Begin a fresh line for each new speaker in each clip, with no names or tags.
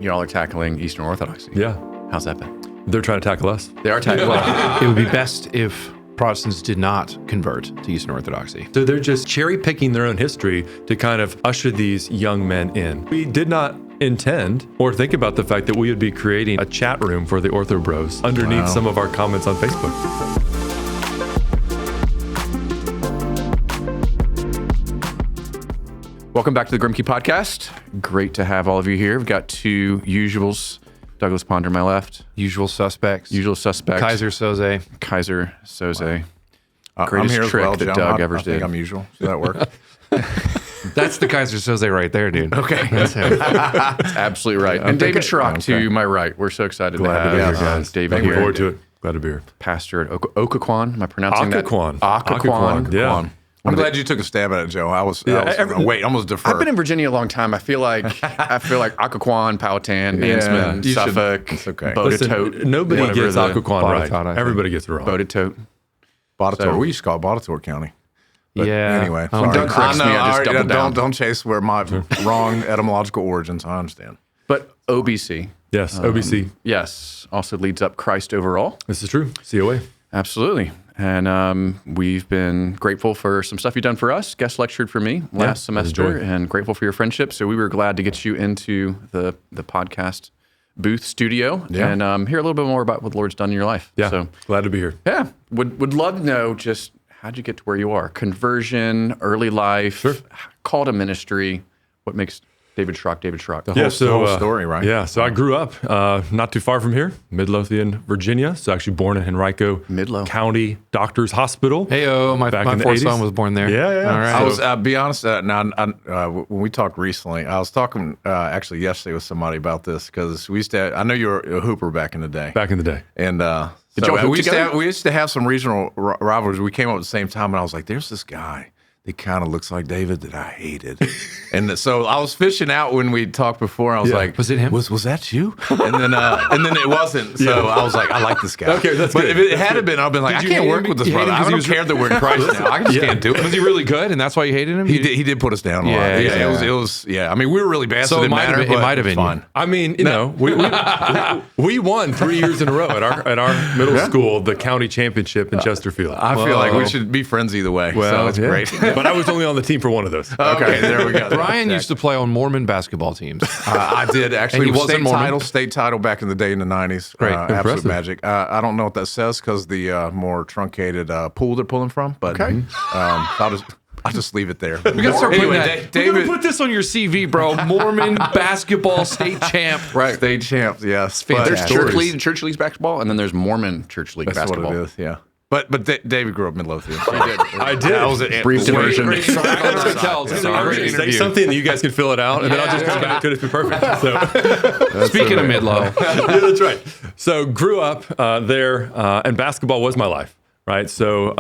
Y'all are tackling Eastern Orthodoxy.
Yeah.
How's that been?
They're trying to tackle us.
They are tackling.
It would be best if Protestants did not convert to Eastern Orthodoxy.
So they're just cherry picking their own history to kind of usher these young men in. We did not intend or think about the fact that we would be creating a chat room for the Orthobros underneath some of our comments on Facebook.
Welcome back to the Grimké podcast. Great to have all of you here. We've got two usuals. Douglas Ponder on my left.
Usual suspects.
Usual suspect.
Kaiser Soze.
Kaiser Soze.
I'm
Greatest
here as
trick
well,
that
John.
Doug
I
ever
think
did.
I'm usual. Does that work?
That's the Kaiser Soze right there, dude.
Okay.
That's him.
That's absolutely right. And David Schrock to my right. We're so excited
Glad
to
to be
have
here, guys.
David
Looking
here.
forward to it. Glad to be here.
Pastor at Occoquan. Am I pronouncing
Occoquan.
that? Occoquan.
Yeah.
I'm glad you took a stab at it, Joe. I was almost defer.
I've been in Virginia a long time. I feel like Occoquan, Powhatan, Mansman,
you should-
Suffolk,
it's okay.
Bodetote.
Nobody
whatever
gets
the-
Occoquan right.
Botetourt, I think.
Everybody gets it wrong.
Bodetote.
Botetourt.
So-
We used to call it Botetourt County. But
Yeah.
Anyway,
Oh,
sorry.
Doug corrects me, I just doubled down.
Don't chase where my wrong etymological origins. I understand.
But OBC,
Yes, OBC.
yes, also leads up Christ overall.
This is true. COA.
Absolutely. And we've been grateful for some stuff you've done for us, guest lectured for me last semester,
enjoy.
and grateful for your friendship. So we were glad to get you into the podcast booth studio and hear a little bit more about what the Lord's done in your life.
Yeah,
So
glad to be here.
yeah, would love to know just how'd you get to where you are? Conversion, early life, call to ministry. What makes David Schrock David Schrock?
The whole story, right?
Yeah, so I grew up not too far from here, Midlothian, Virginia. So actually born in Henrico
Midlo.
County Doctor's Hospital.
Heyo, my
Back in the
fourth
80s.
son was born there.
Yeah.
All right.
I was. I'll be honest. When we talked recently, I was talking actually yesterday with somebody about this because we used to. I know you were a hooper back in the day.
Back in the day.
And
y'all hoop together?
we used to have some regional rivalries. We came up at the same time, and I was like, "There's this guy that kind of looks like David that I hated." And so I was fishing out when we talked before. I was like,
Was it him?
Was that you?" And then it wasn't. So I was like, "I like this guy."
Okay, that's
but
good.
if it had been, I've been like,
Did
"I
you
can't
hate
work
him?
with this
You hate
brother.
him
I
'cause he
don't
was-
care that we're in Christ now. I just can't do it."
Was he really good, and that's why you hated him?
He did put us down a lot.
Yeah,
It
yeah.
was. I mean, we were really bad,
So
so
it
it didn't
might have
matter.
been- it
but
might have been
fine.
you.
I mean, you know, we won 3 years in a row at our middle school, the county championship in Chesterfield.
I feel like we should be friends either way. so it's
yeah.
great.
But I was only on the team for one of those.
Okay, there we go.
Brian used to play on Mormon basketball teams.
I did actually.
And he wasn't Mormon?
State title back in the day in the 90s.
Great.
Absolute
Impressive.
magic. I don't know what that says because the more truncated pool they're pulling from. But I'll just leave it there.
We got to start putting
Anyway,
that.
David,
We're gonna put this on your CV, bro. Mormon basketball state champ.
right? State champs, yes. But
There's
Fantastic.
church league and church leagues basketball, and then there's Mormon church league
that's
basketball.
what it is. Yeah. But David grew up Midlothian. So
I did.
That was it.
Brief diversion.
Great hotels. It's a
I'm
great
going to say
interview.
something and you guys can fill it out, and then I'll just come back to it. It's perfect. So.
Speaking of Midlow,
Yeah, that's right. So grew up there, and basketball was my life, right? So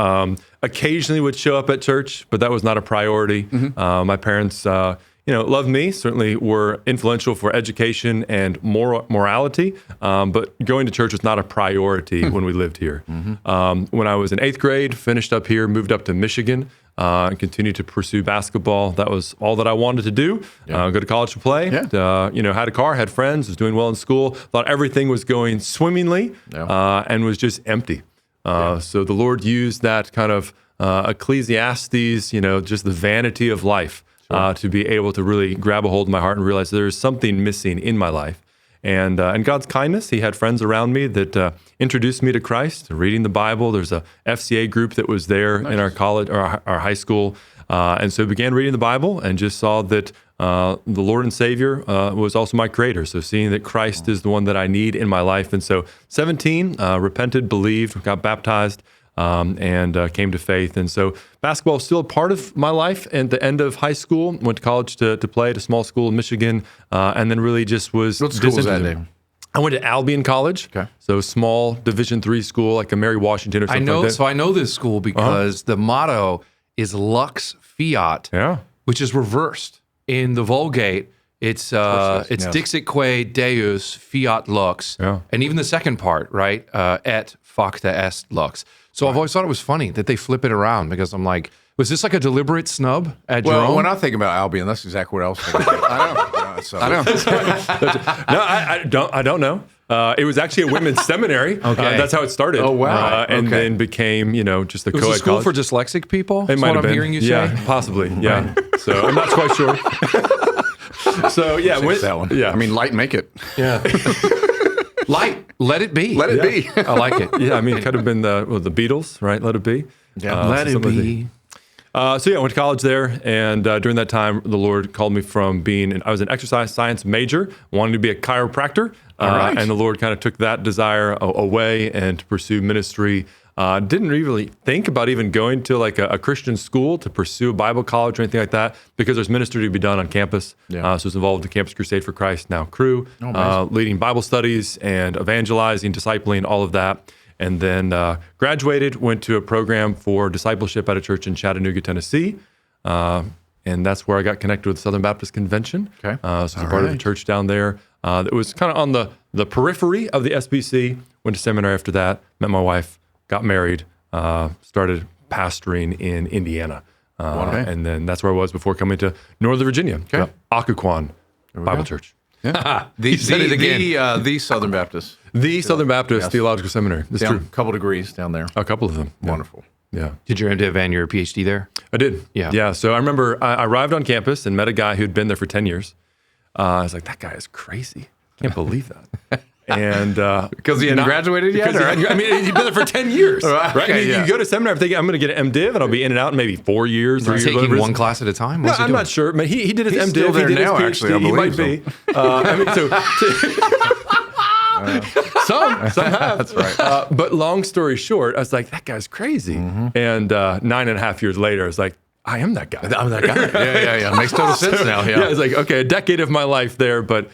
occasionally would show up at church, but that was not a priority. My parents, loved me, certainly were influential for education and morality, but going to church was not a priority when we lived here. When I was in 8th grade, finished up here, moved up to Michigan, and continued to pursue basketball. That was all that I wanted to do. Go to college to play.
Yeah.
Had a car, had friends, was doing well in school. Thought everything was going swimmingly, and was just empty. So the Lord used that kind of Ecclesiastes, just the vanity of life, to be able to really grab a hold of my heart and realize there is something missing in my life. And God's kindness, He had friends around me that introduced me to Christ, reading the Bible. There's a FCA group that was there in our college or our high school, and so I began reading the Bible and just saw that the Lord and Savior was also my Creator. So seeing that Christ is the one that I need in my life, and so 17, repented, believed, got baptized. And came to faith. And so basketball is still a part of my life. At the end of high school, went to college to play at a small school in Michigan, and then really just was
What school was that,
disinterested.
Dave?
I went to Albion College, so small Division III school, like a Mary Washington or something like that.
So I know this school because the motto is Lux Fiat, which is reversed in the Vulgate. It's Dixitque Deus Fiat Lux, and even the second part, right? Et facta est lux. So I've always thought it was funny that they flip it around because I'm like, Was this like a deliberate snub at Jerome?
Well, when I think about Albion, that's exactly what I was thinking about.
I know.
I don't know. It was actually a women's seminary.
Okay.
That's how it started.
Oh, wow.
And
Okay.
then became, just the
it was
co-ed
a school
college.
for dyslexic people?
It
That's
might
what
have
I'm
been.
hearing you
Yeah,
say?
possibly. Yeah. So I'm not quite sure. So yeah,
that one.
yeah.
I mean, light make it.
yeah.
Light, let it be.
Let it be.
I like it.
Yeah, I mean, it could have been the Beatles, right? Let It Be.
Yeah.
Let it
some of the-
be.
So yeah, I went to college there, and during that time, the Lord called me from I was an exercise science major, wanting to be a chiropractor,
right.
and the Lord kind of took that desire away and to pursue ministry. Didn't really think about even going to like a Christian school to pursue a Bible college or anything like that, because there's ministry to be done on campus.
Yeah.
So I was involved in the Campus Crusade for Christ, now Crew, leading Bible studies and evangelizing, discipling, all of that. And then graduated, went to a program for discipleship at a church in Chattanooga, Tennessee. And that's where I got connected with the Southern Baptist Convention.
Okay.
So I was a part of the church down there. It was kind of on the periphery of the SBC. Went to seminary after that, met my wife, got married, started pastoring in Indiana. And then that's where I was before coming to Northern Virginia.
Okay.
Occoquan Bible Church.
The Southern Baptist.
The Southern Baptist Theological Seminary. That's
Down,
true.
a couple degrees down there.
A couple of them. Yeah.
Wonderful.
Yeah.
Did your MDiv and your PhD there?
I did.
Yeah.
Yeah. So I remember I arrived on campus and met a guy who'd been there for 10 years. I was like, that guy is crazy. Can't believe that. And
Because he hadn't graduated yet?
because I mean, he'd been there for 10 years.
Right.
Right? I mean,
Yeah.
you go to seminary thinking, I'm going to get an MDiv and I'll be in and out in maybe 4 years. 3 years.
Taking
whatever it is.
one class at a time?
No,
What's he
I'm
doing?
not sure. But he did his
He's
MDiv.
still there
he did
now,
his PhD.
actually, I
he might
believe
be. I mean, some have.
That's right.
But long story short, I was like, that guy's crazy. And 9.5 years later, I was like, I am that guy.
I'm that guy. Yeah. Makes total sense now.
Yeah, it's like, okay, a decade of my life there, but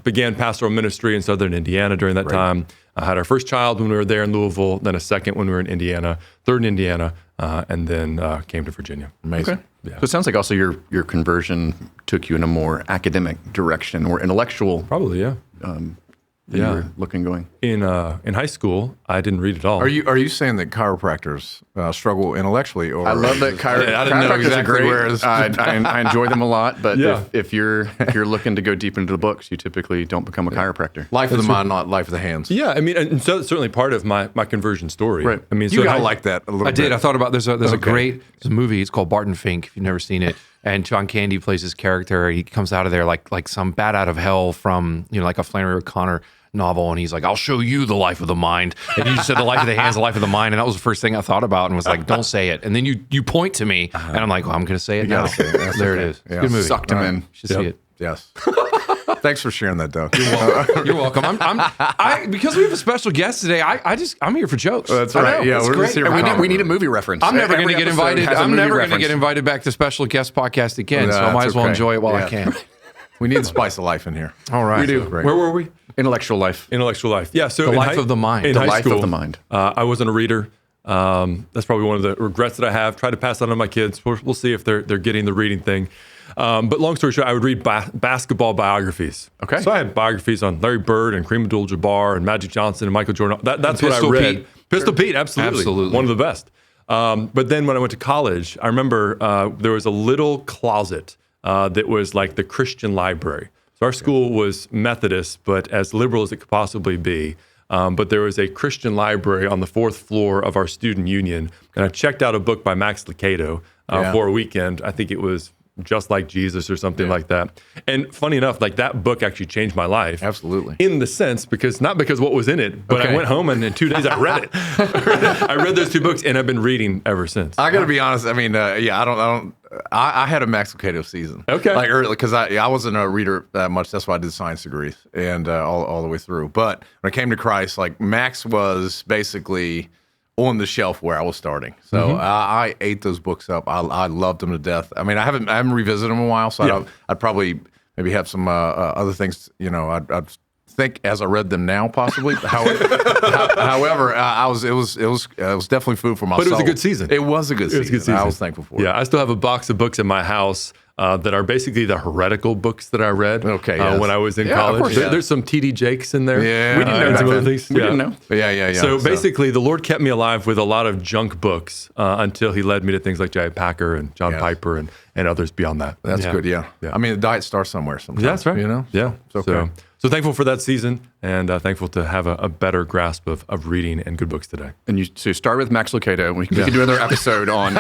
began pastoral ministry in Southern Indiana during that time. I had our first child when we were there in Louisville, then a second when we were in Indiana, third in Indiana, and then came to Virginia.
Amazing.
Okay. So it sounds like also your conversion took you in a more academic direction or intellectual
Probably, yeah.
than you were looking going.
In high school, I didn't read at all.
Are you saying that chiropractors struggle intellectually? Or
I love that
I didn't know
chiropractors are
exactly
great.
where it's-
I enjoy them a lot, but
Yeah.
if you're looking to go deep into the books, you typically don't become a chiropractor.
Life of the mind, not life of the hands.
Yeah, I mean, and so it's certainly part of my conversion story.
Right.
I mean,
You
so
gotta
I-
like that a little
I
bit.
did. I thought about there's a movie. It's called Barton Fink. If you've never seen it, and John Candy plays his character. He comes out of there like some bat out of hell from like a Flannery O'Connor novel, and he's like, "I'll show you the life of the mind." And you said the life of the hands, the life of the mind, and that was the first thing I thought about, and was like, "Don't say it." And then you point to me, and I'm like, "Well, I'm going to say it now."
gotta say it. That's
There
okay.
it is.
Yeah.
Good movie.
Sucked him in.
You should see it.
Yes. Thanks for sharing that, Doug.
You're welcome. Because we have a special guest today. I'm here for jokes.
That's
I
right.
know.
Yeah,
It's
we're
great.
just here for
And
comedy.
we need a movie reference.
I'm never
Every
going to get
episode
invited.
has a
I'm
movie
never going to
reference.
get invited back to special guest podcast again. So I
That's
might as well
okay.
enjoy it while I
Yeah.
can.
We need the spice of life in here.
All right.
We do.
Great.
Where were we?
Intellectual life.
Intellectual life. Yeah. So
The
in
life of the mind.
In
The
high
life of
school,
the mind.
I wasn't a reader. That's probably one of the regrets that I have. Tried to pass that on to my kids. We'll see if they're getting the reading thing. But long story short, I would read basketball biographies.
Okay.
So I had biographies on Larry Bird and Kareem Abdul-Jabbar and Magic Johnson and Michael Jordan. That's what I
Pistol
read.
Pete.
Pistol Pete, absolutely.
Absolutely.
One of the best. But then when I went to college, I remember there was a little closet that was like the Christian library. So our school was Methodist, but as liberal as it could possibly be. But there was a Christian library on the 4th floor of our student union. And I checked out a book by Max Lucado for a weekend. I think it was Just Like Jesus or something like that. And funny enough, like that book actually changed my life.
Absolutely.
In the sense, not because what was in it, but
Okay.
I went home and in 2 days I read it. I read those 2 books and I've been reading ever since.
I got to be honest. I mean, I had a Max Lucado season.
Okay.
Like early, because I wasn't a reader that much. That's why I did science degrees and all the way through. But when it came to Christ, like Max was basically on the shelf where I was starting. So I ate those books up. I loved them to death. I mean, I haven't revisited them in a while, so I'd probably maybe have some other things. I'd think as I read them now, possibly. However, it was definitely food for my soul.
But it was a good season.
It was a good season.
It was a good season.
I was thankful for it.
Yeah, I still have a box of books in my house that are basically the heretical books that I read when I was in college. There's some T.D. Jakes in there.
Yeah,
we didn't know
some
that.
other things.
We didn't know.
Yeah.
So basically, the Lord kept me alive with a lot of junk books until He led me to things like J.I. Packer and John Piper and others beyond that.
That's good. Yeah. I mean, the diet starts somewhere sometimes.
That's right.
You know?
Yeah.
It's okay.
So thankful for that season, and thankful to have a better grasp of reading and good books today.
And you start with Max Lucado. We can do another episode on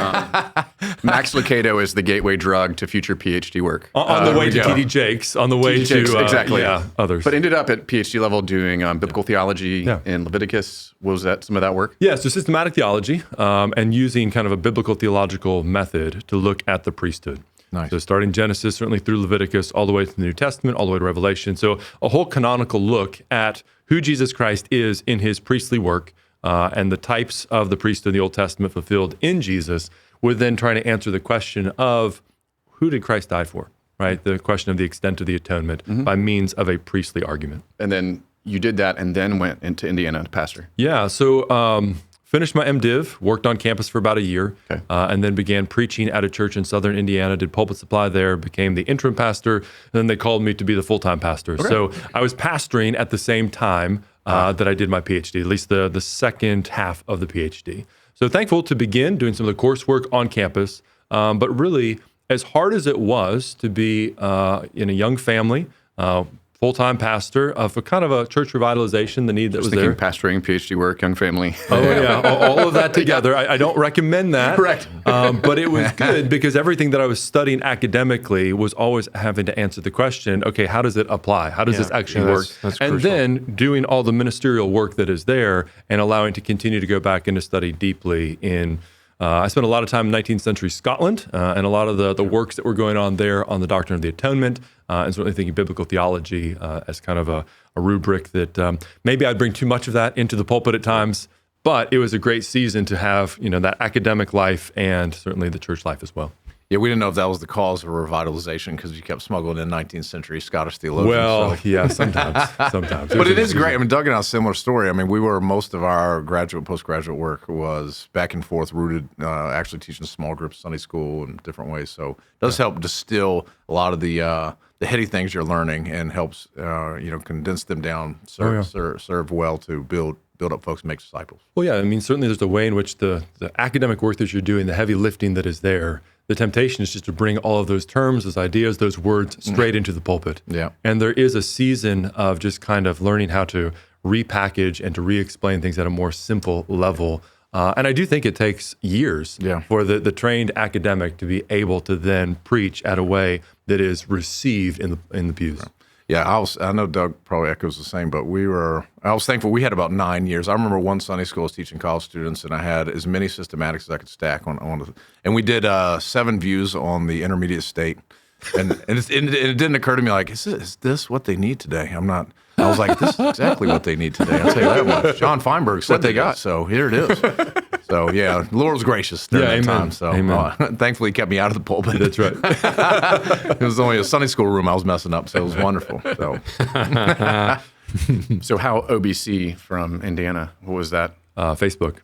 Max Lucado is the gateway drug to future PhD work.
On the way to T.D. Jakes, on the way to
exactly
others.
But ended up at PhD level doing biblical theology in Leviticus. What was that? Some of that work?
Yeah, so systematic theology and using kind of a biblical theological method to look at the priesthood.
Nice.
So starting Genesis, certainly through Leviticus, all the way to the New Testament, all the way to Revelation. So a whole canonical look at who Jesus Christ is in His priestly work and the types of the priesthood in the Old Testament fulfilled in Jesus, with then trying to answer the question of who did Christ die for, right? The question of the extent of the atonement by means of a priestly argument.
And then you did that and then went into Indiana to pastor.
Yeah, so finished my MDiv, worked on campus for about a year, and then began preaching at a church in southern Indiana, did pulpit supply there, became the interim pastor, and then they called me to be the full-time pastor. Okay. So I was pastoring at the same time that I did my PhD, at least the second half of the PhD. So thankful to begin doing some of the coursework on campus, but really, as hard as it was to be in a young family, full-time pastor of a kind of a church revitalization, the need that was there.
Pastoring, PhD work, young family.
Oh, yeah, all of that together. I don't recommend that.
Correct.
But it was good because everything that I was studying academically was always having to answer the question, okay, how does it apply? How does this actually work?
That's
and
crucial.
then doing all the ministerial work that is there and allowing to continue to go back and to study deeply in I spent a lot of time in 19th century Scotland and a lot of the works that were going on there on the doctrine of the atonement and certainly thinking biblical theology as kind of a rubric that maybe I'd bring too much of that into the pulpit at times, but it was a great season to have, that academic life and certainly the church life as well.
Yeah, we didn't know if that was the cause of revitalization because you kept smuggling in 19th century Scottish theologians.
Well, yeah, sometimes.
But it is great. I mean, Doug and I, similar story. I mean, most of our graduate, postgraduate work was back and forth rooted, actually teaching small groups, Sunday school in different ways. So it does help distill a lot of the heady things you're learning and helps, condense them down, serve well to build up folks and make disciples.
Well, yeah, I mean, certainly there's a way in which the academic work that you're doing, the heavy lifting that is there, the temptation is just to bring all of those terms, those ideas, those words straight into the pulpit.
Yeah.
And there is a season of just kind of learning how to repackage and to re-explain things at a more simple level. And I do think it takes years for the trained academic to be able to then preach at a way that is received in the pews. Right.
Yeah, I know Doug probably echoes the same, but I was thankful we had about 9 years. I remember one Sunday school I was teaching college students, and I had as many systematics as I could stack and we did 7 views on the intermediate state. And it didn't occur to me like, is this what they need today? I was like, this is exactly what they need today. I'll tell you that much. John Feinberg said they got, so here it is. So yeah, the Lord was gracious during that time. So thankfully he kept me out of the pulpit.
That's right.
It was only a Sunday school room I was messing up, so it was wonderful. So,
so how OBC from Indiana? What was that?
Facebook.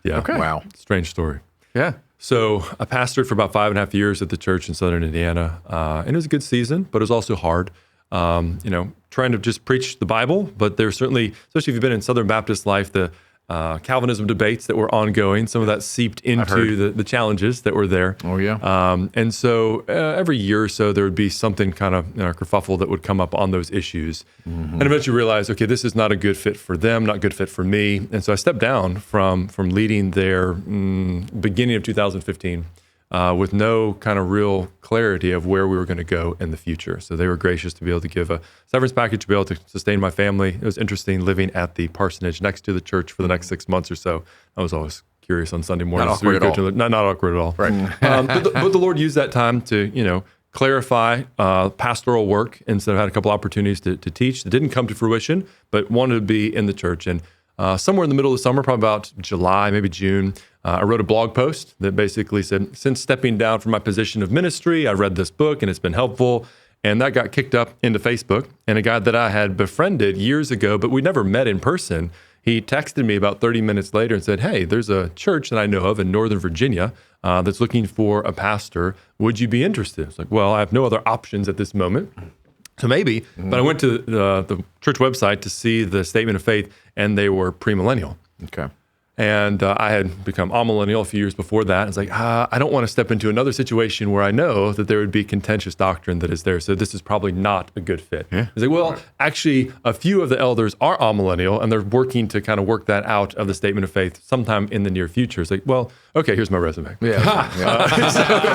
Yeah.
Okay.
Wow.
Strange story.
Yeah.
So I pastored for about 5.5 years at the church in southern Indiana, and it was a good season, but it was also hard. Trying to just preach the Bible, but there's certainly, especially if you've been in Southern Baptist life, the Calvinism debates that were ongoing, some of that seeped into the challenges that were there.
Oh, yeah.
And so every year or so, there would be something kind of kerfuffle that would come up on those issues. Mm-hmm. And eventually realize, okay, this is not a good fit for them, not good fit for me. And so I stepped down from leading there beginning of 2015. With no kind of real clarity of where we were going to go in the future. So they were gracious to be able to give a severance package to be able to sustain my family. It was interesting living at the parsonage next to the church for the next 6 months or so. I was always curious on Sunday mornings.
Not awkward at all.
Not awkward at all.
Right.
But the Lord used that time to, clarify pastoral work. And so I had a couple opportunities to teach that didn't come to fruition, but wanted to be in the church. And somewhere in the middle of the summer, probably about July, maybe June, I wrote a blog post that basically said, since stepping down from my position of ministry, I read this book and it's been helpful. And that got kicked up into Facebook. And a guy that I had befriended years ago, but we never met in person, he texted me about 30 minutes later and said, hey, there's a church that I know of in Northern Virginia that's looking for a pastor. Would you be interested? It's like, well, I have no other options at this moment. So maybe, but I went to the church website to see the statement of faith, and they were premillennial.
Okay.
And I had become amillennial a few years before that. It's like, I don't want to step into another situation where I know that there would be contentious doctrine that is there. So this is probably not a good fit. Yeah. It's like, well, actually, a few of the elders are amillennial, and they're working to kind of work that out of the statement of faith sometime in the near future. It's like, well, okay, here's my resume.
Yeah.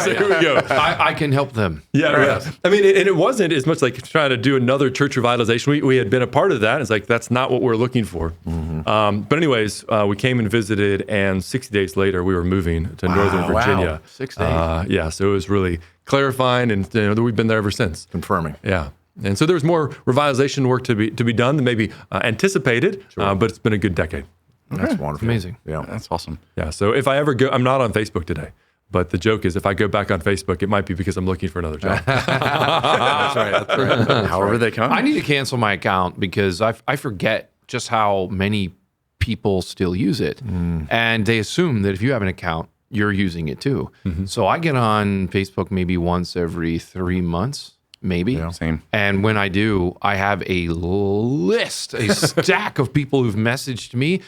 So here we go.
I can help them.
Yeah. I mean, and it wasn't as much like trying to do another church revitalization. We had been a part of that. It's like, that's not what we're looking for. Mm-hmm. But anyways, we came and visited, and 60 days later, we were moving to Northern Virginia.
Wow. 6 days.
Yeah, so it was really clarifying, and we've been there ever since.
Confirming.
Yeah. And so there's more revitalization work to be done than maybe anticipated, but it's been a good decade.
That's wonderful.
Amazing.
Yeah.
That's awesome.
Yeah, so if I ever go, I'm not on Facebook today, but the joke is if I go back on Facebook, it might be because I'm looking for another job.
That's right. However they come.
I need to cancel my account because I forget just how many people still use it. And they assume that if you have an account, you're using it too. So I get on Facebook maybe once every 3 months, maybe.
Yeah, same.
And when I do, I have a list, a stack of people who've messaged me.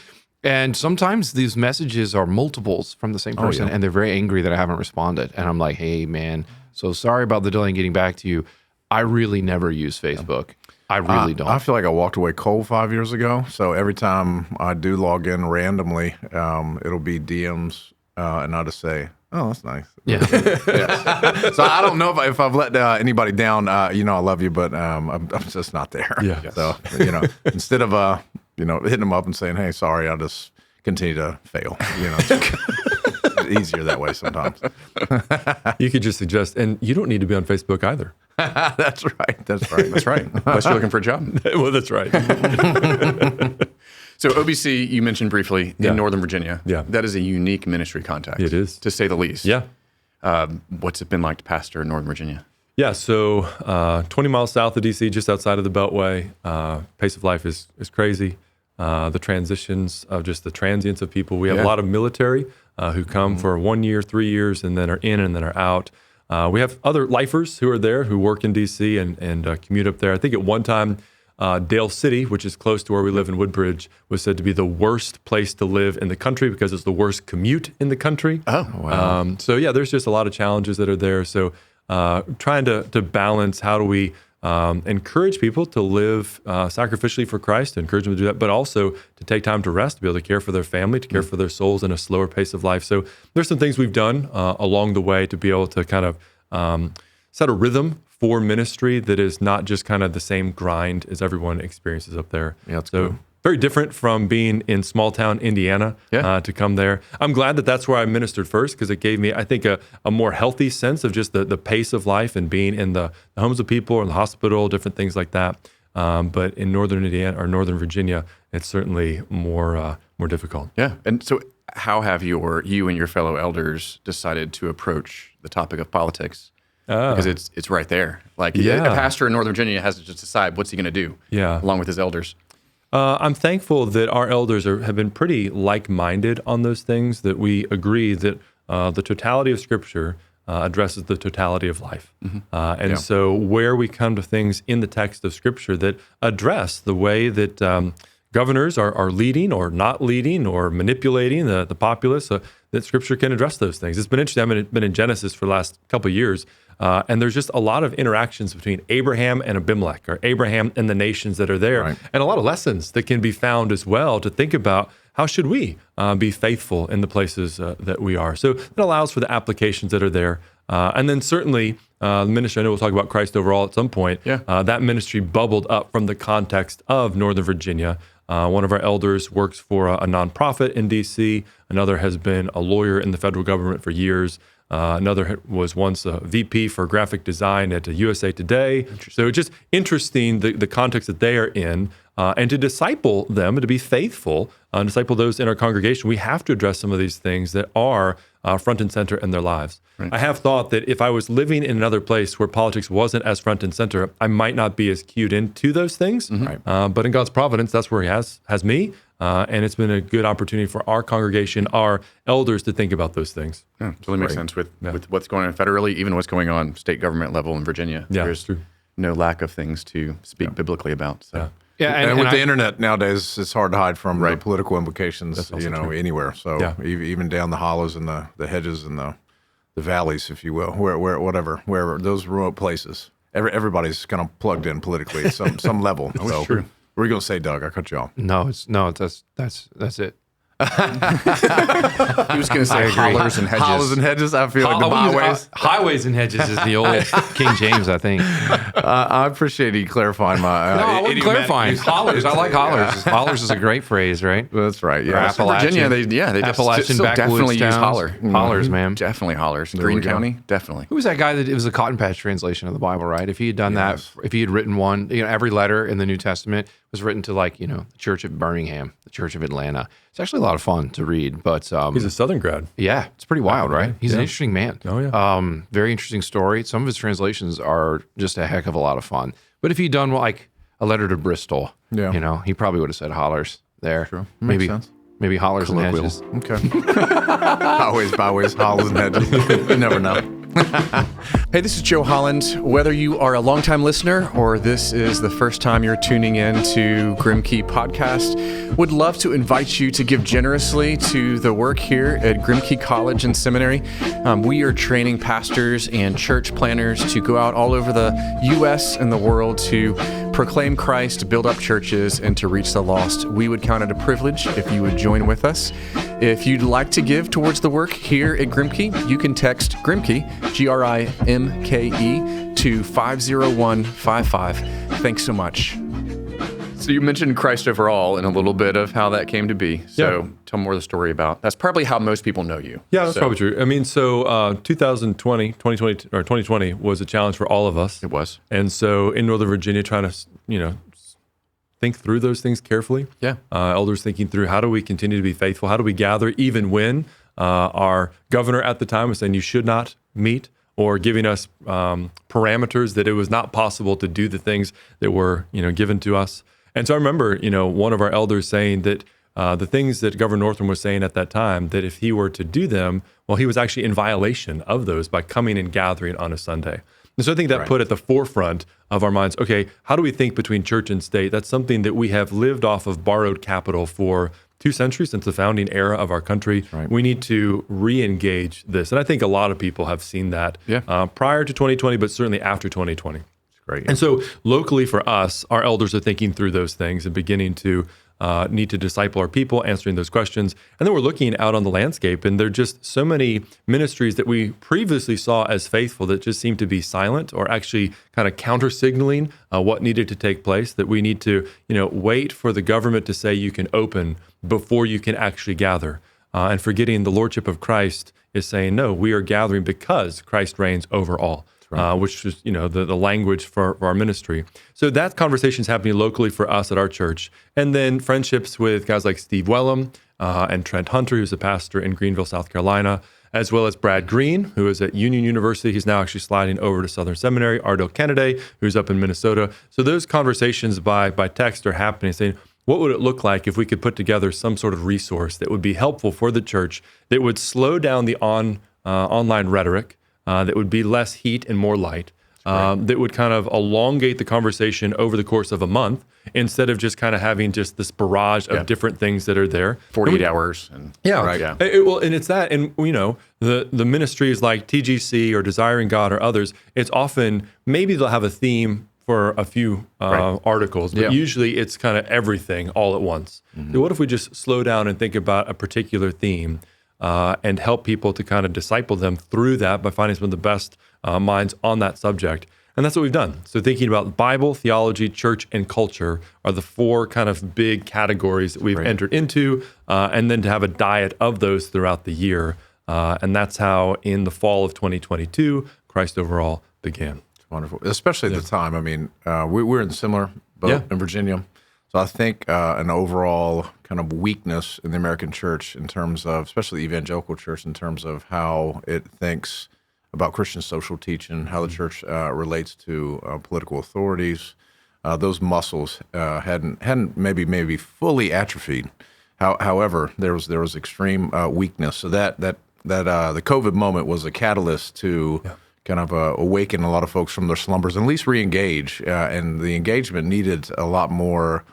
And sometimes these messages are multiples from the same person, and they're very angry that I haven't responded. And I'm like, hey, man, so sorry about the delay in getting back to you. I really never use Facebook. I really don't.
I feel like I walked away cold 5 years ago. So every time I do log in randomly, it'll be DMs, and I'll just say, oh, that's nice.
Yeah.
So I don't know if I've let anybody down. I love you, but I'm just not there.
Yeah.
So, instead of, hitting them up and saying, hey, sorry, I'll just continue to fail. It's easier that way sometimes.
You could just suggest, and you don't need to be on Facebook either.
That's right.
That's right. Unless you're looking for a job.
Well, that's right.
So OBC, you mentioned briefly in Northern Virginia.
Yeah.
That is a unique ministry context.
It is.
To say the least.
Yeah.
What's it been like to pastor in Northern Virginia?
Yeah, so 20 miles south of D.C., just outside of the Beltway, pace of life is crazy. The transitions of just the transience of people. We have a lot of military who come for 1 year, 3 years, and then are in and then are out. We have other lifers who are there who work in D.C. and commute up there. I think at one time, Dale City, which is close to where we live in Woodbridge, was said to be the worst place to live in the country because it's the worst commute in the country.
Oh, wow.
So yeah, there's just a lot of challenges that are there. So trying to balance how do we encourage people to live sacrificially for Christ, to encourage them to do that, but also to take time to rest, to be able to care for their family, to care for their souls in a slower pace of life. So there's some things we've done along the way to be able to kind of set a rhythm for ministry that is not just kind of the same grind as everyone experiences up there.
Yeah, that's
so
good.
Very different from being in small town Indiana to come there. I'm glad that that's where I ministered first because it gave me, I think, a more healthy sense of just the pace of life and being in the homes of people or in the hospital, different things like that. But in Northern Indiana or Northern Virginia, it's certainly more difficult.
Yeah. And so how have you and your fellow elders decided to approach the topic of politics? Because it's right there. Like a pastor in Northern Virginia has to just decide what's he going to do along with his elders.
I'm thankful that our elders have been pretty like-minded on those things, that we agree that the totality of Scripture addresses the totality of life. So where we come to things in the text of Scripture that address the way that governors are leading or not leading or manipulating the populace, that Scripture can address those things. It's been interesting. I've been in Genesis for the last couple of years, and there's just a lot of interactions between Abraham and Abimelech, or Abraham and the nations that are there, and a lot of lessons that can be found as well to think about how should we be faithful in the places that we are. So it allows for the applications that are there. And then certainly the ministry, I know we'll talk about Christ overall at some point, that ministry bubbled up from the context of Northern Virginia. One of our elders works for a nonprofit in D.C. Another has been a lawyer in the federal government for years. Another was once a VP for graphic design at USA Today. So it's just interesting the context that they are in. And to disciple them, to be faithful, disciple those in our congregation, we have to address some of these things that are front and center in their lives. Right. I have thought that if I was living in another place where politics wasn't as front and center, I might not be as cued into those things. But in God's providence, that's where He has me. and it's been a good opportunity for our congregation, our elders, to think about those things.
Yeah, it really makes sense with what's going on federally, even what's going on state government level in Virginia.
Yeah,
There's
true.
No lack of things to speak biblically about. So.
Yeah,
and with the internet nowadays, it's hard to hide from the political implications, anywhere. So even down the hollows and the hedges and the valleys, if you will, wherever those remote places, everybody's kind of plugged in politically at some level. So,
true.
What were you going to say, Doug? I cut you off.
That's it.
He was going to say hollers and hedges.
Hollers and hedges. I feel like the byways.
Highways and hedges is the old King James, I think.
I appreciate you clarifying my.
No, I wasn't clarifying. Hollers. I like hollers. Hollers is a great phrase, right?
That's right. Yeah.
Virginia, they
Appalachian
still definitely use holler.
Hollers, man.
Definitely hollers. Green County, definitely.
Who was that guy it was a Cotton Patch translation of the Bible, right? If he had done that, if he had written one, every letter in the New Testament was written to the Church of Birmingham, the Church of Atlanta. It's actually a lot of fun to read, but
he's a Southern grad.
Yeah, it's pretty wild, right? He's an interesting man.
Oh yeah.
Very interesting story. Some of his translations are just a heck of a lot of fun. But if he'd done like a letter to Bristol, he probably would have said hollers there.
True. Makes sense.
Maybe hollers and hedges.
Okay. Highways, byways, hollers and hedges. You never know.
Hey, this is Joe Holland. Whether you are a longtime listener or this is the first time you're tuning in to Grimké Podcast, would love to invite you to give generously to the work here at Grimké College and Seminary. We are training pastors and church planners to go out all over the U.S. and the world to proclaim Christ, to build up churches, and to reach the lost. We would count it a privilege if you would join with us. If you'd like to give towards the work here at Grimké, you can text Grimké, Grimke, to 50155. Thanks so much. So you mentioned Christ overall and a little bit of how that came to be. So tell more of the story about. That's probably how most people know you.
Yeah, that's probably true. I mean, 2020 was a challenge for all of us.
It was.
And so in Northern Virginia, trying to, think through those things carefully.
Yeah.
Elders thinking through, how do we continue to be faithful? How do we gather even when our governor at the time was saying you should not meet, or giving us parameters that it was not possible to do the things that were, given to us. And so I remember, one of our elders saying that the things that Governor Northam was saying at that time, that if he were to do them, well, he was actually in violation of those by coming and gathering on a Sunday. And so I think that put at the forefront of our minds, okay, how do we think between church and state? That's something that we have lived off of borrowed capital for 2 centuries since the founding era of our country. Right. We need to re-engage this. And I think a lot of people have seen that prior to 2020, but certainly after 2020.
Great.
And so locally for us, our elders are thinking through those things and beginning to need to disciple our people, answering those questions. And then we're looking out on the landscape, and there are just so many ministries that we previously saw as faithful that just seem to be silent or actually kind of counter-signaling what needed to take place, that we need to wait for the government to say you can open before you can actually gather. And forgetting the Lordship of Christ is saying, no, we are gathering because Christ reigns over all. Which is, the language for our ministry. So that conversation is happening locally for us at our church. And then friendships with guys like Steve Wellham and Trent Hunter, who's a pastor in Greenville, South Carolina, as well as Brad Green, who is at Union University. He's now actually sliding over to Southern Seminary. Ardell Kennedy, who's up in Minnesota. So those conversations by text are happening, saying, what would it look like if we could put together some sort of resource that would be helpful for the church, that would slow down the online rhetoric, that would be less heat and more light, that would kind of elongate the conversation over the course of a month instead of just kind of having just this barrage of different things that are there.
48 hours. And,
and it's that. And, the ministries like TGC or Desiring God or others, it's often, maybe they'll have a theme for a few articles, but usually it's kind of everything all at once. So what if we just slow down and think about a particular theme and help people to kind of disciple them through that by finding some of the best minds on that subject? And that's what we've done. So thinking about Bible, theology, church, and culture are the 4 kind of big categories that we've entered into, and then to have a diet of those throughout the year. And that's how in the fall of 2022, Christ Overall began.
It's wonderful, especially at the time. I mean, we're in a similar boat in Virginia. So I think an overall kind of weakness in the American church in terms of, especially the evangelical church, in terms of how it thinks about Christian social teaching, how the church relates to political authorities. Those muscles hadn't maybe fully atrophied. However, there was extreme weakness. So that the COVID moment was a catalyst to kind of awaken a lot of folks from their slumbers and at least re-engage. And the engagement needed a lot more,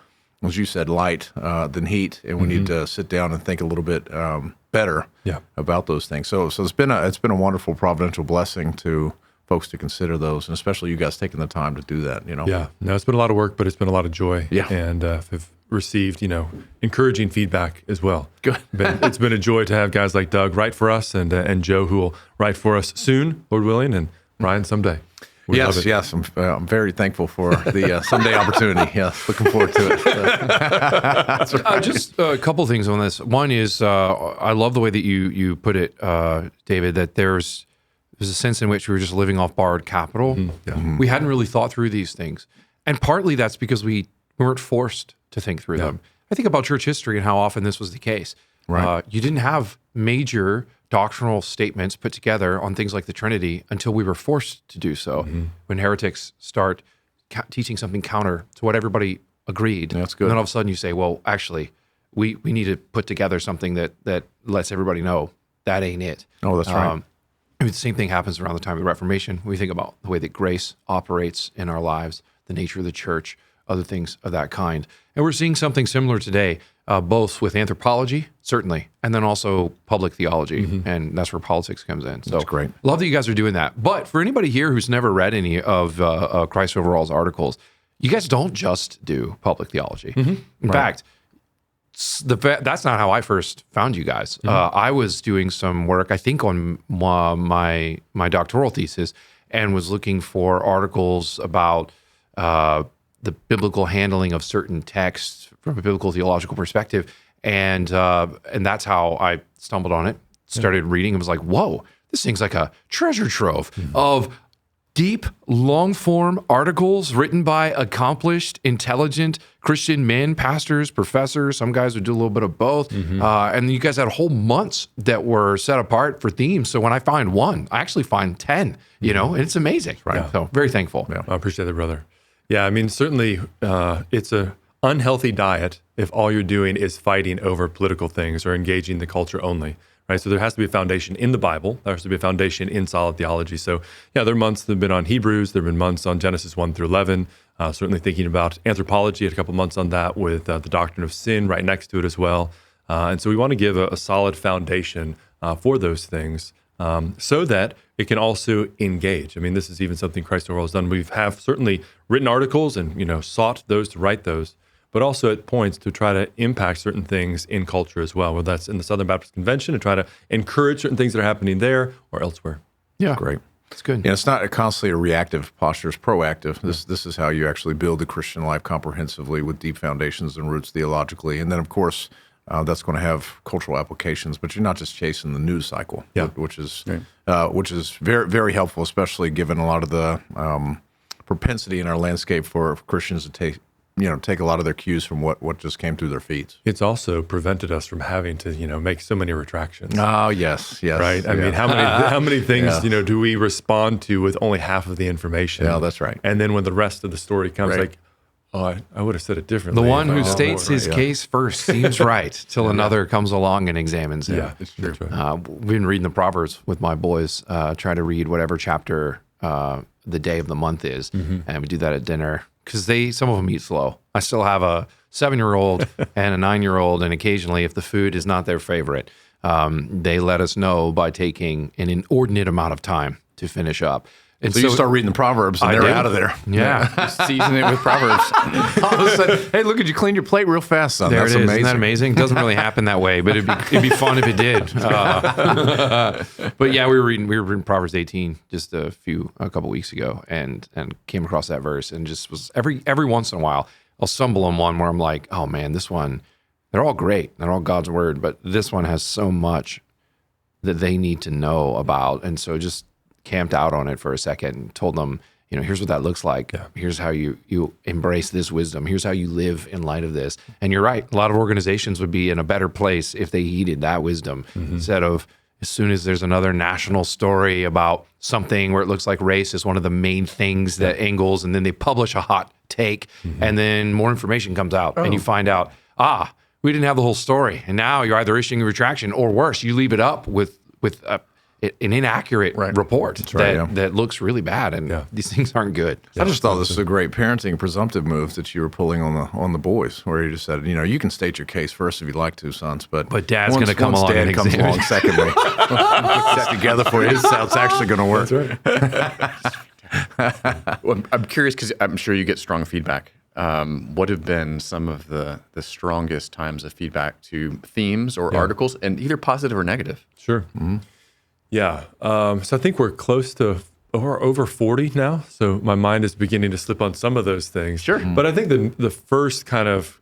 as you said, light than heat. And we need to sit down and think a little bit better about those things. So it's been a wonderful providential blessing to folks to consider those, and especially you guys taking the time to do that.
Yeah. No, it's been a lot of work, but it's been a lot of joy.
Yeah.
And have received encouraging feedback as well.
Good.
It's been a joy to have guys like Doug write for us, and Joe, who will write for us soon, Lord willing, and Ryan someday.
Yes. I'm very thankful for the someday opportunity. Yes, looking forward to it.
Just a couple things on this. One is I love the way that you put it, David, that there's a sense in which we were just living off borrowed capital. We hadn't really thought through these things. And partly that's because we weren't forced to think through them. I think about church history and how often this was the case.
Right.
You didn't have major doctrinal statements put together on things like the Trinity until we were forced to do so. When heretics start teaching something counter to what everybody agreed.
That's good.
And then all of a sudden you say, well, actually, we need to put together something that lets everybody know that ain't it.
Oh, that's right.
The same thing happens around the time of the Reformation. We think about the way that grace operates in our lives, the nature of the church, other things of that kind. And we're seeing something similar today, both with anthropology, certainly, and then also public theology. And that's where politics comes in. So
that's great.
Love that you guys are doing that. But for anybody here who's never read any of Christ Overall's articles, you guys don't just do public theology. In fact, that's not how I first found you guys. I was doing some work, I think, on my doctoral thesis, and was looking for articles about the biblical handling of certain texts from a biblical theological perspective, and that's how I stumbled on it. Started reading, and was like, "Whoa, this thing's like a treasure trove of deep, long-form articles written by accomplished, intelligent Christian men, pastors, professors. Some guys would do a little bit of both. And you guys had whole months that were set apart for themes. So when I find one, I actually find 10, and it's amazing. Right. So very thankful.
Yeah. I appreciate that, brother. Yeah, I mean, certainly it's a unhealthy diet if all you're doing is fighting over political things or engaging the culture only. Right, so there has to be a foundation in the Bible. There has to be a foundation in solid theology. So, there are months that have been on Hebrews. There have been months on Genesis 1 through 11. Certainly thinking about anthropology, had a couple months on that with the doctrine of sin right next to it as well. And so we want to give a solid foundation for those things so that it can also engage. I mean, this is even something Christ Overall has done. We have certainly written articles and, sought those to write those, but also at points to try to impact certain things in culture as well, whether that's in the Southern Baptist Convention and try to encourage certain things that are happening there or elsewhere.
Yeah.
Great.
It's good.
Yeah, it's not constantly a reactive posture, it's proactive. This is how you actually build the Christian life comprehensively with deep foundations and roots theologically. And then, of course, that's going to have cultural applications, but you're not just chasing the news cycle, which is very, very helpful, especially given a lot of the propensity in our landscape for Christians to take a lot of their cues from what just came through their feet.
It's also prevented us from having to, make so many retractions.
Oh, yes.
Right? I mean, how many things, do we respond to with only half of the information?
Yeah, that's right.
And then when the rest of the story comes, I would have said it differently.
The one who states his case first seems right till another comes along and examines it.
Yeah, it's true.
Right. We've been reading the Proverbs with my boys, trying to read whatever chapter the day of the month is, and we do that at dinner. Because some of them eat slow. I still have a 7-year-old and a 9-year-old, and occasionally, if the food is not their favorite, they let us know by taking an inordinate amount of time to finish up. And
so you start reading the Proverbs, and they're out of there.
Yeah.
Season it with Proverbs.
All of a sudden, hey, look, you clean your plate real fast, son.
There
That's
it is.
amazing.
Isn't that amazing? It doesn't really happen that way, but it'd be fun if it did. But yeah, we were reading Proverbs 18 just a couple weeks ago, and came across that verse, and just was every once in a while I'll stumble on one where I'm like, oh man, this one, they're all great, they're all God's word, but this one has so much that they need to know about, and so just camped out on it for a second and told them, here's what that looks like. Yeah. Here's how you embrace this wisdom. Here's how you live in light of this. And you're right. A lot of organizations would be in a better place if they heeded that wisdom instead of as soon as there's another national story about something where it looks like race is one of the main things that angles, and then they publish a hot take and then more information comes out and you find out, We didn't have the whole story. And now you're either issuing a retraction or worse, you leave it up with an inaccurate report that looks really bad. And these things aren't good.
I just thought this was a great parenting presumptive move that you were pulling on the boys, where you just said, you can state your case first if you'd like to, sons, but
Dad's going to come along.
Dad comes along secondly, put that together for you. It's actually going to work.
That's right. Well, I'm curious because I'm sure you get strong feedback. What have been some of the strongest times of feedback to themes or articles, and either positive or negative?
Sure. Mm-hmm. Yeah. So I think we're close to over 40 now. So my mind is beginning to slip on some of those things.
Sure.
But I think the first kind of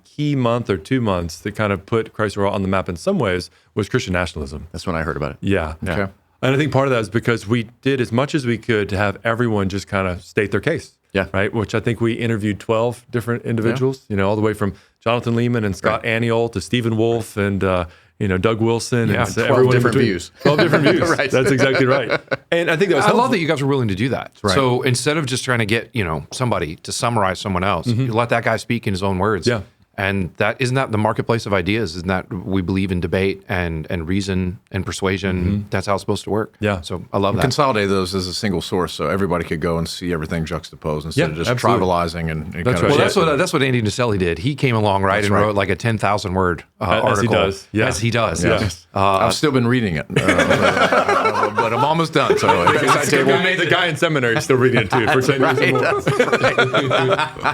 key month or 2 months that kind of put Christ the World on the map in some ways was Christian nationalism.
That's when I heard about it.
Yeah.
Okay.
And I think part of that is because we did as much as we could to have everyone just kind of state their case.
Yeah.
Right. Which I think we interviewed 12 different individuals, all the way from Jonathan Lehman and Scott Aniol to Stephen Wolfe and, Doug Wilson.
Yeah,
and
12 different views.
12 different views.
Right.
That's exactly right. And I think that was
I love that you guys are willing to do that.
Right.
So instead of just trying to get, somebody to summarize someone else, you let that guy speak in his own words.
Yeah.
And isn't that the marketplace of ideas? Isn't that we believe in debate and reason and persuasion? That's how it's supposed to work.
Yeah.
So I love that.
Consolidate those as a single source so everybody could go and see everything juxtaposed instead of just
absolutely.
tribalizing and
That's
kind
right.
of
that's what Andy Naselli did. He came along and wrote like a 10,000 word article.
As he does. Yeah.
As he does.
Yeah.
I've still been reading it, but I'm almost done. So
the guy in seminary is still reading it too. For 10 years or more.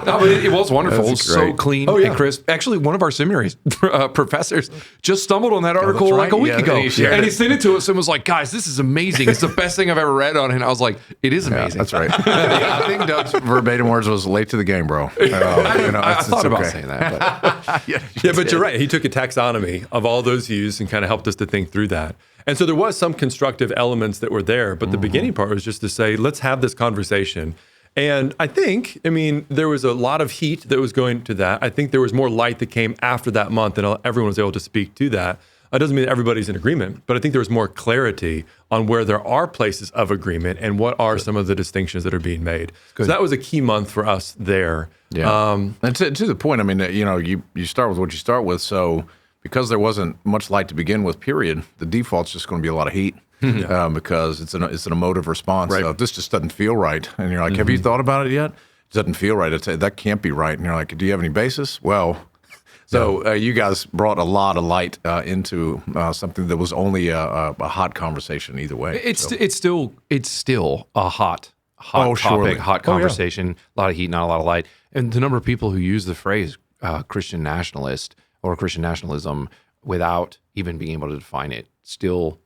No, but it was wonderful. It was so clean and crisp. Actually, one of our seminary professors just stumbled on that article like a week ago. And he sent it to us and was like, guys, this is amazing. It's the best thing I've ever read on it. And I was like, it is amazing.
That's right. I think Doug's verbatim words was late to the game, bro.
I thought about saying that. But.
But you're right. He took a taxonomy of all those views and kind of helped us to think through that. And so there was some constructive elements that were there, but the beginning part was just to say, let's have this conversation. And I mean, there was a lot of heat that was going to that. I think there was more light that came after that month, and everyone was able to speak to that. It doesn't mean that everybody's in agreement, but I think there was more clarity on where there are places of agreement and what are some of the distinctions that are being made. So that was a key month for us there.
Yeah. And to the point, I mean, you start with what you start with. So because there wasn't much light to begin with, period, the default's just going to be a lot of heat. Because it's an emotive response.
Right.
This just doesn't feel right. And you're like, have you thought about it yet? It doesn't feel right. That can't be right. And you're like, do you have any basis? Well, so you guys brought a lot of light into something that was only a hot conversation either way.
It's still a hot topic, hot conversation, a lot of heat, not a lot of light. And the number of people who use the phrase Christian nationalist or Christian nationalism without even being able to define it still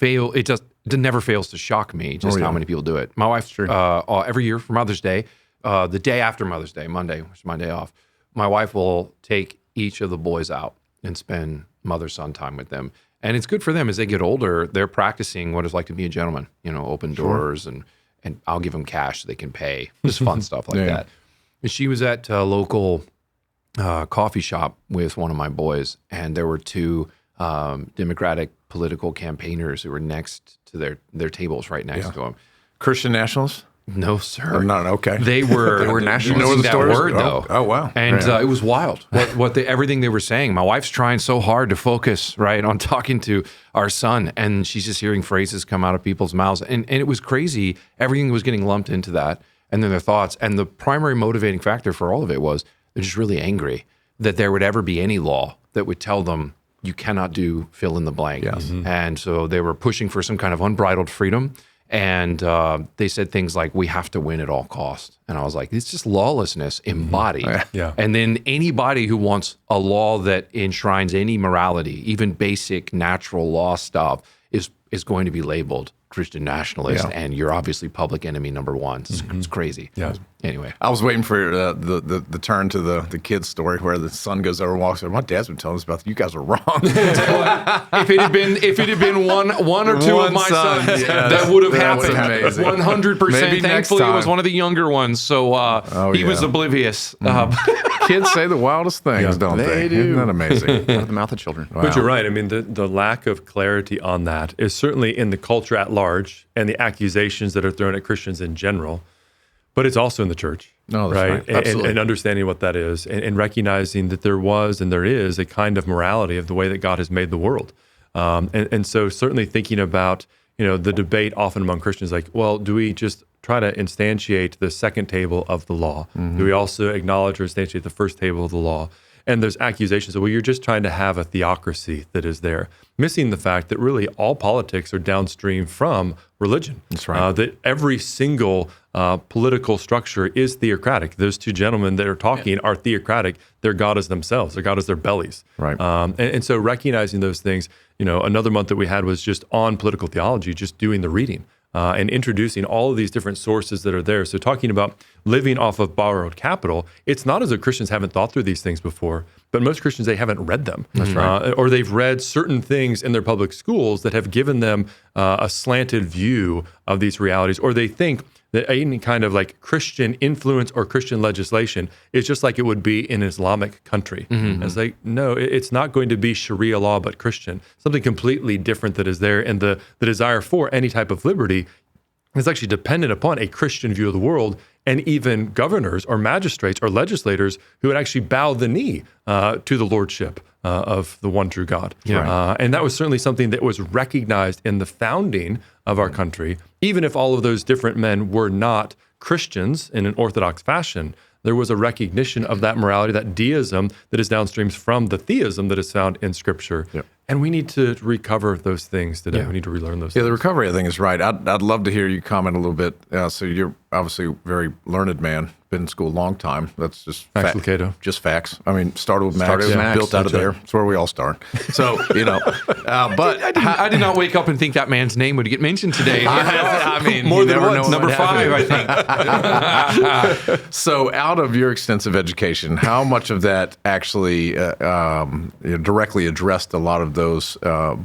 it never fails to shock me just how many people do it. My wife, every year for Mother's Day, the day after Mother's Day, Monday, which is my day off, my wife will take each of the boys out and spend mother-son time with them. And it's good for them as they get older. They're practicing what it's like to be a gentleman, open doors and I'll give them cash so they can pay. Just fun stuff like that. And she was at a local coffee shop with one of my boys, and there were two Democratic political campaigners who were next to their tables right next to them.
Christian nationalists?
No, sir.
No, okay.
They were nationalists.
You know
that word, though.
Oh, wow.
And it was wild. Everything they were saying. My wife's trying so hard to focus, right, on talking to our son, and she's just hearing phrases come out of people's mouths. And it was crazy. Everything was getting lumped into that, and then their thoughts. And the primary motivating factor for all of it was they're just really angry that there would ever be any law that would tell them you cannot do fill in the blank.
Yes. Mm-hmm.
And so they were pushing for some kind of unbridled freedom. And they said things like, we have to win at all costs. And I was like, it's just lawlessness embodied.
Yeah.
And then anybody who wants a law that enshrines any morality, even basic natural law stuff, is going to be labeled Christian nationalist, and you're obviously public enemy number one. It's crazy.
Yeah.
Anyway,
I was waiting for the turn to the kid's story where the son goes over and walks over. My dad's been telling us about that. You guys are wrong.
if it had been one or two of my sons, that would have happened. 100%. Thankfully, it was one of the younger ones, so he was oblivious.
Kids say the wildest things, don't they?
They do.
Isn't that amazing?
Out of the mouth of children.
Wow. But you're right. I mean, the lack of clarity on that is certainly in the culture at large and the accusations that are thrown at Christians in general. but it's also in the church.
No, that's right.
And understanding what that is, and recognizing that there was and there is a kind of morality of the way that God has made the world. And so certainly thinking about, the debate often among Christians, like, well, do we just try to instantiate the second table of the law? Do we also acknowledge or instantiate the first table of the law? And there's accusations of, well, you're just trying to have a theocracy that is there, missing the fact that really all politics are downstream from religion.
That's right.
That every single political structure is theocratic. Those two gentlemen that are talking are theocratic. Their God is themselves. Their God is their bellies.
Right.
And so recognizing those things, another month that we had was just on political theology, just doing the reading. And introducing all of these different sources that are there. So talking about living off of borrowed capital, it's not as though Christians haven't thought through these things before, but most Christians, they haven't read them. That's right. Or they've read certain things in their public schools that have given them a slanted view of these realities, or they think that any kind of like Christian influence or Christian legislation is just like it would be in an Islamic country. And it's like, no, it's not going to be Sharia law, but Christian, something completely different that is there. And the desire for any type of liberty is actually dependent upon a Christian view of the world, and even governors or magistrates or legislators who would actually bow the knee to the lordship of the one true God.
Yeah.
And that was certainly something that was recognized in the founding of our country. Even if all of those different men were not Christians in an Orthodox fashion, there was a recognition of that morality, that deism that is downstream from the theism that is found in Scripture. Yep. And we need to recover those things today. We need to relearn those things.
The recovery, I think, is right. I'd love to hear you comment a little bit. So you're obviously a very learned man, been in school a long time. That's just just facts. I mean, started with Max, built out of there. That's where we all start. So, but
I did not wake up and think that man's name would get mentioned today.
I mean,
more than once. Number 5, I think.
So out of your extensive education, how much of that actually directly addressed a lot of those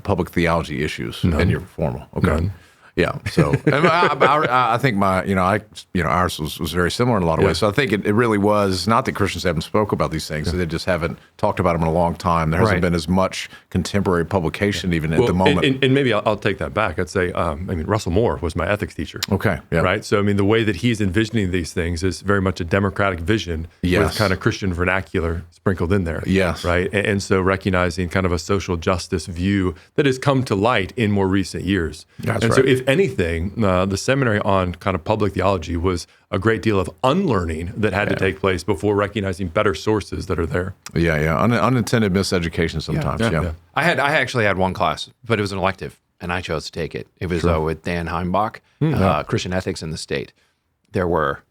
public theology issues in your formal? Okay.
None.
Yeah. So I think ours was very similar in a lot of ways. So I think it really was not that Christians haven't spoke about these things; they just haven't talked about them in a long time. There hasn't been as much contemporary publication even at the moment.
And maybe I'll take that back. I'd say, Russell Moore was my ethics teacher.
Okay. Yeah.
Right. So the way that he's envisioning these things is very much a democratic vision with kind of Christian vernacular sprinkled in there.
Yes.
Right. And so recognizing kind of a social justice view that has come to light in more recent years.
That's
and
right.
so if anything, the seminary on kind of public theology was a great deal of unlearning that had to take place before recognizing better sources that are there.
Yeah. Unintended miseducation sometimes. Yeah.
I actually had one class, but it was an elective, and I chose to take it. It was with Dan Heimbach, Christian Ethics in the State. There were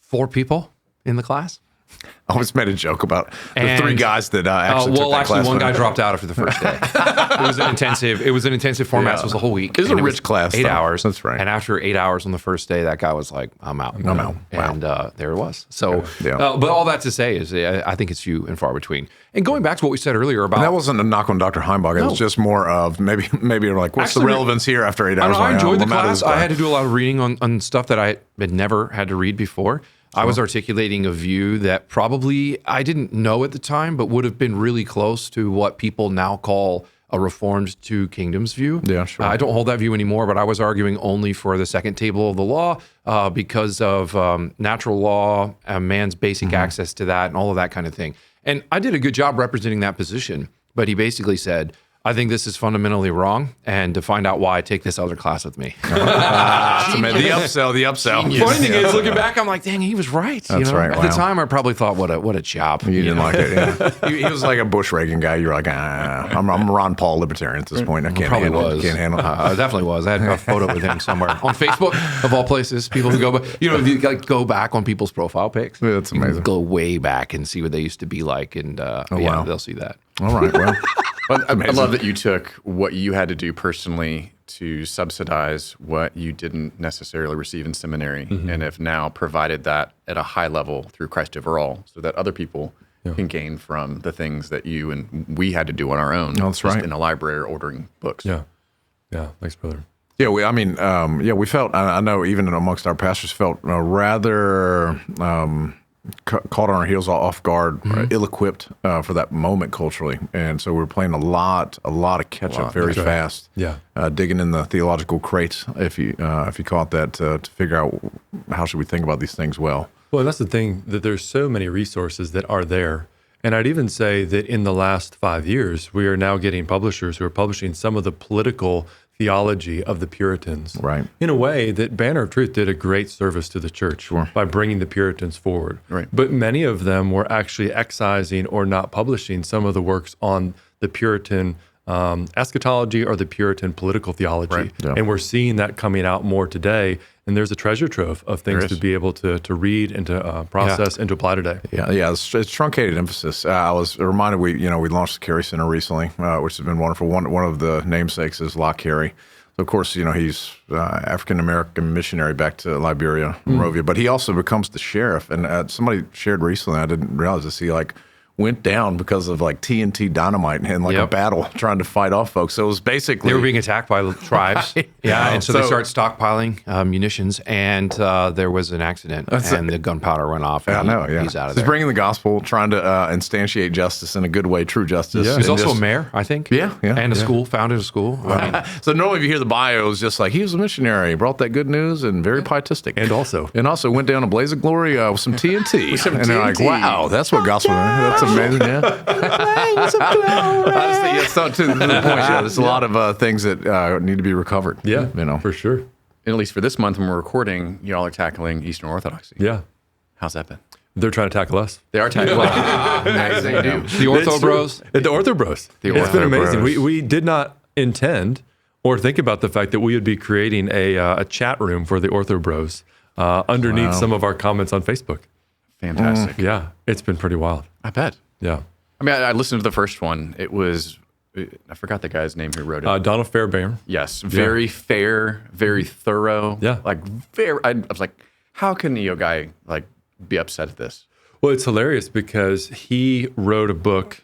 4 people in the class.
I always made a joke about the 3 guys that actually took that class.
One guy dropped out after the first day. It was an intensive format, so it was a whole week.
It was a rich class.
8 hours.
That's right.
And after 8 hours on the first day, that guy was like, I'm out.
Wow.
And there it was. So, but all that to say is I think it's few and far between. And going back to what we said earlier about...
And that wasn't a knock on Dr. Heimbach. It was just more of maybe you're like, what's the relevance here after 8 hours?
I enjoyed the class. I had to do a lot of reading on stuff that I had never had to read before. I was articulating a view that probably I didn't know at the time, but would have been really close to what people now call a Reformed two kingdoms view.
Yeah, sure.
I don't hold that view anymore, but I was arguing only for the second table of the law because of natural law, man's basic access to that, and all of that kind of thing. And I did a good job representing that position, but he basically said, I think this is fundamentally wrong, and to find out why, take this other class with me.
The upsell.
Funny thing is, looking back, I'm like, dang, he was right.
That's right.
At the time, I probably thought, what a chop.
You didn't like it. Yeah. He was like a Bush Reagan guy. You're like, I'm a Ron Paul libertarian at this point. I can't handle it. Can't handle it.
I definitely was. I had a photo with him somewhere on Facebook, of all places. People who go back, if you go back on people's profile pics,
that's amazing.
Go way back and see what they used to be like, and they'll see that.
All right. Well.
I love that you took what you had to do personally to subsidize what you didn't necessarily receive in seminary and have now provided that at a high level through Christ Overall so that other people can gain from the things that you and we had to do on our own.
Oh, that's right.
In a library or ordering books.
Yeah. Thanks, brother.
Yeah, we felt, I know even amongst our pastors felt rather caught on our heels, off guard, ill-equipped for that moment culturally, and so we're playing a lot of catch-up very fast.
Yeah,
digging in the theological crates, if you call it that, to figure out how should we think about these things well.
Well, that's the thing, that there's so many resources that are there. And I'd even say that in the last 5 years, we are now getting publishers who are publishing some of the political theology of the Puritans.
Right.
In a way that Banner of Truth did a great service to the church by bringing the Puritans forward.
Right.
But many of them were actually excising or not publishing some of the works on the Puritan eschatology or the Puritan political theology.
Right. Yeah.
And we're seeing that coming out more today. And there's a treasure trove of things to be able to read and to process and to apply today.
Yeah, it's truncated emphasis. I was reminded we launched the Carey Center recently, which has been wonderful. One of the namesakes is Lott Carey. So of course, he's African American missionary back to Liberia, Monrovia, but he also becomes the sheriff. And somebody shared recently, I didn't realize this, he went down because of TNT dynamite and a battle trying to fight off folks. So it was basically
they were being attacked by the tribes. And so they started stockpiling munitions, and there was an accident, and the gunpowder went off. And he's out of there.
He's bringing the gospel, trying to instantiate justice in a good way, true justice.
Yeah.
He's also a mayor, I think.
Yeah.
And a school, founded a school.
So normally if you hear the bio, it's just he was a missionary, brought that good news, and very pietistic.
And also
went down a blaze of glory with some TNT. And they're like, wow, that's what gospel is. That's amazing, yeah. It's not to the point. Yeah, there's a lot of things that need to be recovered.
Yeah, for sure.
And at least for this month when we're recording, y'all are tackling Eastern Orthodoxy.
Yeah.
How's that been?
They're trying to tackle us.
They are tackling us.
They do. The Orthobros.
The Orthobros. It's been amazing. We did not intend or think about the fact that we would be creating a chat room for the Orthobros underneath some of our comments on Facebook.
Fantastic.
Yeah, it's been pretty wild.
I bet.
Yeah.
I mean, I listened to the first one. It was, I forgot the guy's name who wrote it.
Donald Fairbairn.
Yes. Very fair, very thorough.
Yeah.
I was like, how can a guy be upset at this?
Well, it's hilarious because he wrote a book,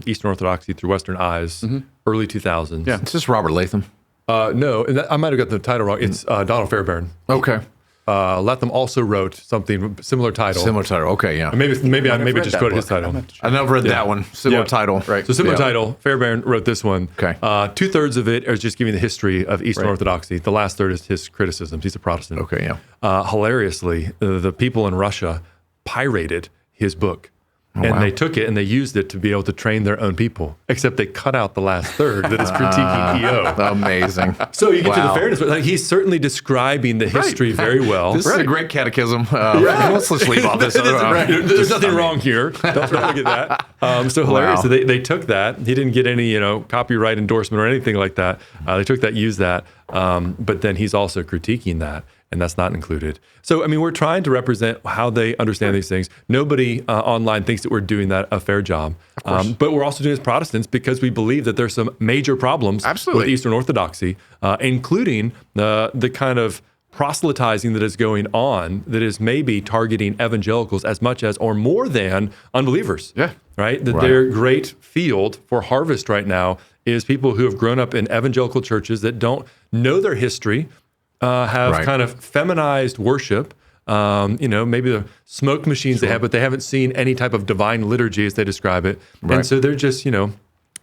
Eastern Orthodoxy Through Western Eyes, early 2000s.
Yeah. Is this Robert Latham?
No, I might have got the title wrong. It's Donald Fairbairn.
Okay.
Latham also wrote something similar title.
Okay, yeah.
Maybe I just quoted his title.
I never read that one. Similar title.
Right.
So similar title. Fairbairn wrote this one.
Okay.
2/3 of it is just giving the history of Eastern Orthodoxy. The last third is his criticisms. He's a Protestant.
Okay, yeah.
Hilariously, the people in Russia pirated his book. They took it and they used it to be able to train their own people, except they cut out the last third that is critiquing EO.
Amazing.
So you get to the fairness, but he's certainly describing the history very well.
This is a great catechism. Let's leave off this.
There's nothing wrong here. Don't look at that. So hilarious. So they took that. He didn't get any copyright endorsement or anything like that. They took that, used that. But then he's also critiquing that. And that's not included. So, we're trying to represent how they understand these things. Nobody online thinks that we're doing that a fair job. But we're also doing it as Protestants because we believe that there's some major problems with Eastern Orthodoxy, including the kind of proselytizing that is going on that is maybe targeting evangelicals as much as or more than unbelievers.
Yeah.
Right? That their great field for harvest right now is people who have grown up in evangelical churches that don't know their history, have kind of feminized worship, maybe the smoke machines they have, but they haven't seen any type of divine liturgy as they describe it. Right. And so they're just,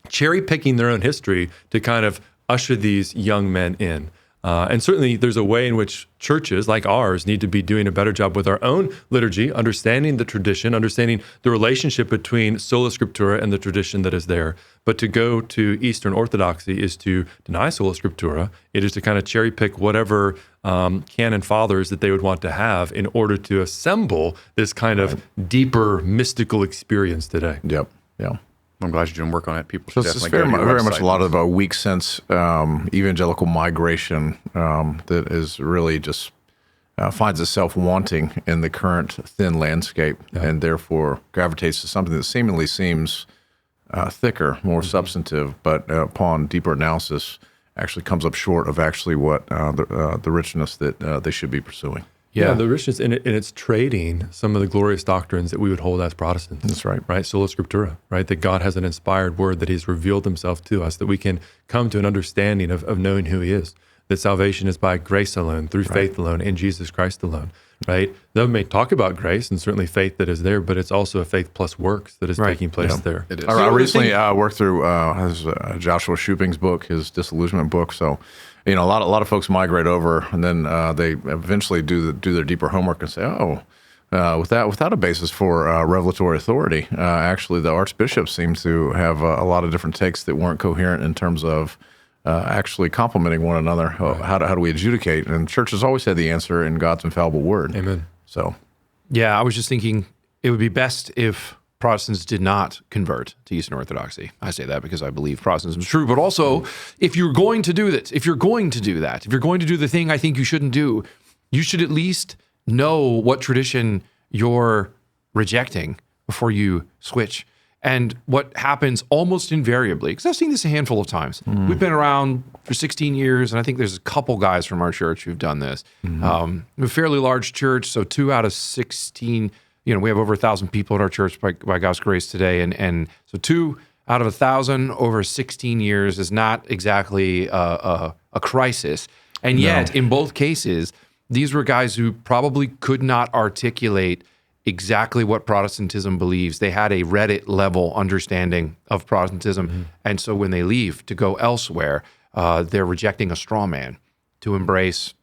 cherry picking their own history to kind of usher these young men in. And certainly there's a way in which churches like ours need to be doing a better job with our own liturgy, understanding the tradition, understanding the relationship between sola scriptura and the tradition that is there. But to go to Eastern Orthodoxy is to deny sola scriptura. It is to kind of cherry pick whatever canon fathers that they would want to have in order to assemble this kind of deeper mystical experience today.
Yep. Yeah.
I'm glad you're doing work on it. People
should
definitely
very much a lot of a weak sense evangelical migration that is really just finds itself wanting in the current thin landscape and therefore gravitates to something that seemingly seems thicker, more substantive, but upon deeper analysis actually comes up short of actually what the richness that they should be pursuing.
Yeah, the richness in it's trading some of the glorious doctrines that we would hold as Protestants.
That's right.
Right? Sola Scriptura, right? That God has an inspired word that He's revealed Himself to us, that we can come to an understanding of knowing who He is. That salvation is by grace alone, through faith alone, in Jesus Christ alone. right? They may talk about grace and certainly faith that is there, but it's also a faith plus works that is taking place there.
It is.
I recently worked through Joshua Shuping's book, his Disillusionment book. So, a lot of folks migrate over, and then they eventually do their deeper homework and say, without a basis for revelatory authority, actually the archbishops seem to have a lot of different takes that weren't coherent in terms of actually complementing one another. How do we adjudicate? And church has always had the answer in God's infallible word.
Amen.
So,
yeah, I was just thinking it would be best if Protestants did not convert to Eastern Orthodoxy. I say that because I believe Protestantism is true, but also if you're going to do that, if you're going to do the thing I think you shouldn't do, you should at least know what tradition you're rejecting before you switch. And what happens almost invariably, because I've seen this a handful of times. We've been around for 16 years, and I think there's a couple guys from our church who've done this. A fairly large church, so 2 out of 16, we have over 1,000 people in our church by God's grace today. And so 2 out of 1,000 over 16 years is not exactly a crisis. And yet, in both cases, these were guys who probably could not articulate exactly what Protestantism believes. They had a Reddit level understanding of Protestantism. And so when they leave to go elsewhere, they're rejecting a straw man to embrace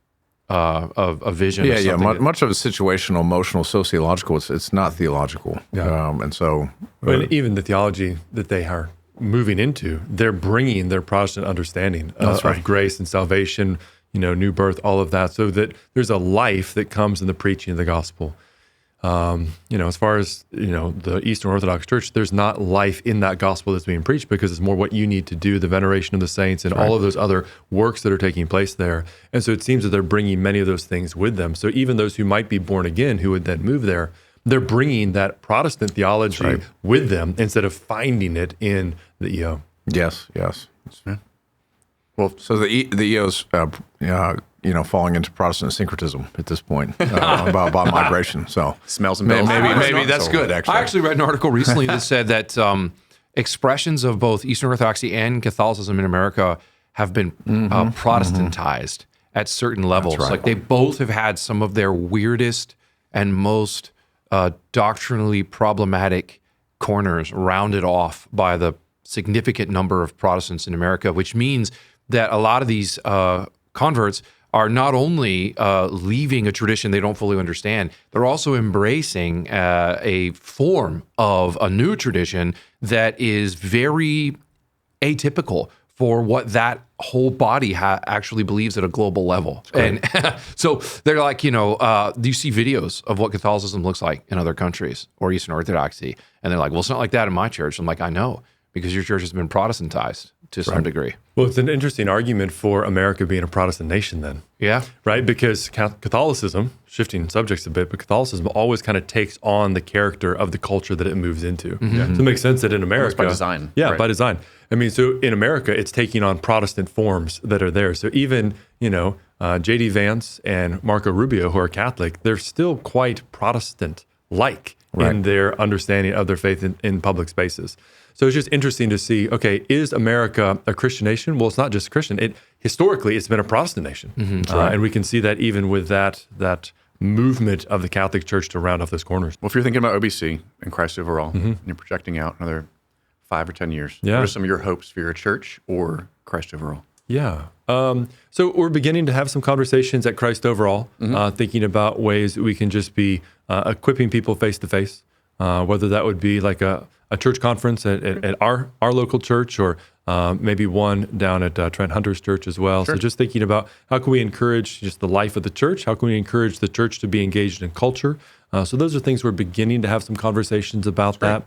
a vision.
Much of it's situational, emotional, sociological. It's not theological. And so...
But even the theology that they are moving into, they're bringing their Protestant understanding of grace and salvation, new birth, all of that, so that there's a life that comes in the preaching of the gospel. As far as, the Eastern Orthodox Church, there's not life in that gospel that's being preached because it's more what you need to do, the veneration of the saints and all of those other works that are taking place there. And so it seems that they're bringing many of those things with them. So even those who might be born again, who would then move there, they're bringing that Protestant theology with them instead of finding it in the EO.
Yes. Well, so the EO's, falling into Protestant syncretism at this point about migration. So
smells and bells.
Maybe that's good. Actually,
I actually read an article recently that said that expressions of both Eastern Orthodoxy and Catholicism in America have been Protestantized at certain levels. Like they both have had some of their weirdest and most doctrinally problematic corners rounded off by the significant number of Protestants in America, which means that a lot of these converts are not only leaving a tradition they don't fully understand, they're also embracing a form of a new tradition that is very atypical for what that whole body actually believes at a global level. And so they're like, do you see videos of what Catholicism looks like in other countries or Eastern Orthodoxy? And they're like, well, it's not like that in my church. I'm like, I know, because your church has been Protestantized to some degree.
Well, it's an interesting argument for America being a Protestant nation then.
Yeah.
Right? Because Catholicism, shifting subjects a bit, but Catholicism always kind of takes on the character of the culture that it moves into. So it makes sense that in America...
Almost by design.
Yeah, by design. I mean, so in America, it's taking on Protestant forms that are there. So even, J.D. Vance and Marco Rubio, who are Catholic, they're still quite Protestant-like in their understanding of their faith in public spaces. So it's just interesting to see, is America a Christian nation? Well, it's not just Christian. Historically, it's been a Protestant nation. And we can see that even with that movement of the Catholic Church to round off those corners.
Well, if you're thinking about OBC and Christ overall, and you're projecting out another 5 or 10 years, what are some of your hopes for your church or Christ overall?
Yeah. So we're beginning to have some conversations at Christ overall, thinking about ways that we can just be equipping people face to face, whether that would be like a church conference at our local church, or maybe one down at Trent Hunter's church as well. So just thinking about how can we encourage just the life of the church? How can we encourage the church to be engaged in culture? So those are things we're beginning to have some conversations about that.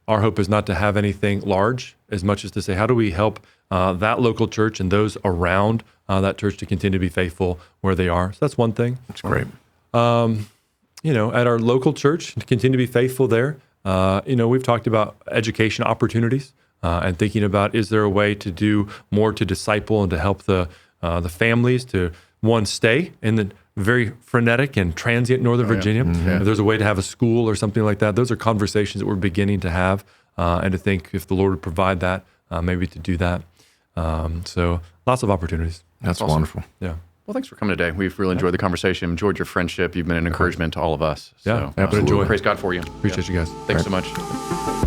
Our hope is not to have anything large as much as to say, how do we help that local church and those around that church to continue to be faithful where they are? So that's one thing.
That's great.
At our local church, to continue to be faithful there. We've talked about education opportunities and thinking about, is there a way to do more to disciple and to help the families to, one, stay in the very frenetic and transient Northern Virginia. If there's a way to have a school or something like that, those are conversations that we're beginning to have and to think if the Lord would provide that, maybe to do that. So lots of opportunities.
That's awesome. Wonderful.
Yeah.
Well, thanks for coming today. We've really enjoyed the conversation, enjoyed your friendship. You've been an encouragement to all of us.
Yeah,
so,
absolutely.
Praise God for you.
Appreciate you guys.
Thanks so much.